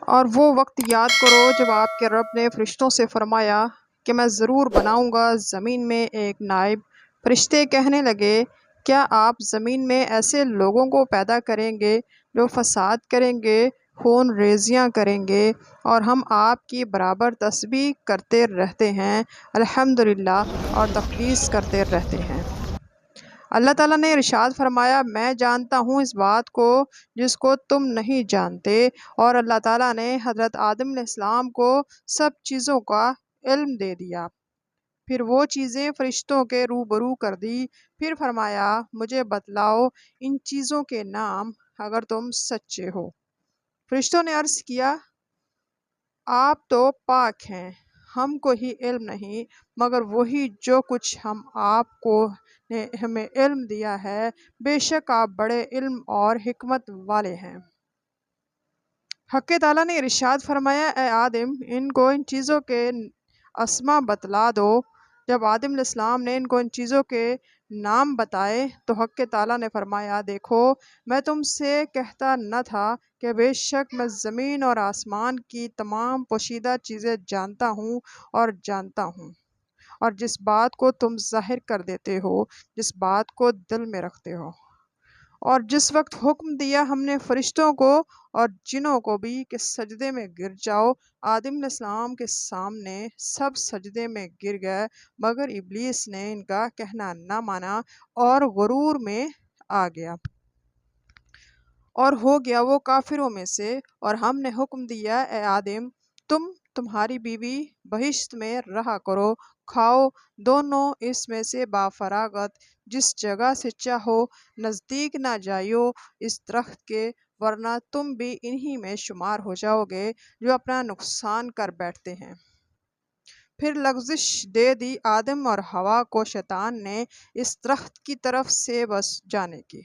اور وہ وقت یاد کرو جب آپ کے رب نے فرشتوں سے فرمایا کہ میں ضرور بناؤں گا زمین میں ایک نائب۔ فرشتے کہنے لگے، کیا آپ زمین میں ایسے لوگوں کو پیدا کریں گے جو فساد کریں گے، خون ریزیاں کریں گے، اور ہم آپ کی برابر تسبیح کرتے رہتے ہیں، الحمدللہ، اور تقدیس کرتے رہتے ہیں۔ اللہ تعالیٰ نے ارشاد فرمایا، میں جانتا ہوں اس بات کو جس کو تم نہیں جانتے، اور اللہ تعالیٰ نے حضرت آدم علیہ السلام کو سب چیزوں کا علم دے دیا۔ پھر وہ چیزیں فرشتوں کے روبرو کر دی، پھر فرمایا، مجھے بتلاؤ ان چیزوں کے نام اگر تم سچے ہو۔ فرشتوں نے عرض کیا، آپ تو پاک ہیں، ہم کو ہی علم نہیں مگر وہی جو کچھ ہم آپ کو نے ہمیں علم دیا ہے، بے شک آپ بڑے علم اور حکمت والے ہیں۔ حق تعالیٰ نے ارشاد فرمایا، اے آدم، ان کو ان چیزوں کے اسما بتلا دو۔ جب آدم علیہ السلام نے ان کو ان چیزوں کے نام بتائے تو حق تعالیٰ نے فرمایا، دیکھو میں تم سے کہتا نہ تھا کہ بے شک میں زمین اور آسمان کی تمام پوشیدہ چیزیں جانتا ہوں اور جس بات کو تم ظاہر کر دیتے ہو، جس بات کو دل میں رکھتے ہو۔ اور جس وقت حکم دیا ہم نے فرشتوں کو اور جنوں کو بھی کہ سجدے میں گر جاؤ، آدم علیہ السلام کے سامنے سب سجدے میں گر گئے مگر ابلیس نے ان کا کہنا نہ مانا اور غرور میں آ گیا اور ہو گیا وہ کافروں میں سے۔ اور ہم نے حکم دیا، اے آدم، تمہاری بیوی بہشت میں رہا کرو، کھاؤ دونوں اس میں سے بافراغت، جس جگہ سے چاہو، نزدیک نہ جائیو اس درخت کے، ورنہ تم بھی انہی میں شمار ہو جاؤ گے جو اپنا نقصان کر بیٹھتے ہیں۔ پھر لغزش دے دی آدم اور حوا کو شیطان نے اس درخت کی طرف سے بس جانے کی،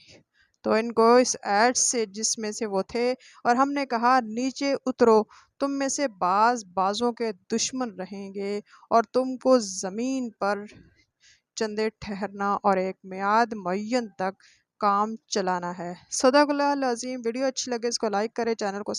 تو ان کو اس ایٹ سے جس میں سے وہ تھے، اور ہم نے کہا نیچے اترو، تم میں سے بعضوں کے دشمن رہیں گے اور تم کو زمین پر چندے ٹھہرنا اور ایک میعاد معین تک کام چلانا ہے۔ صدق اللہ العظیم۔ ویڈیو اچھی لگے اس کو لائک کرے، چینل کو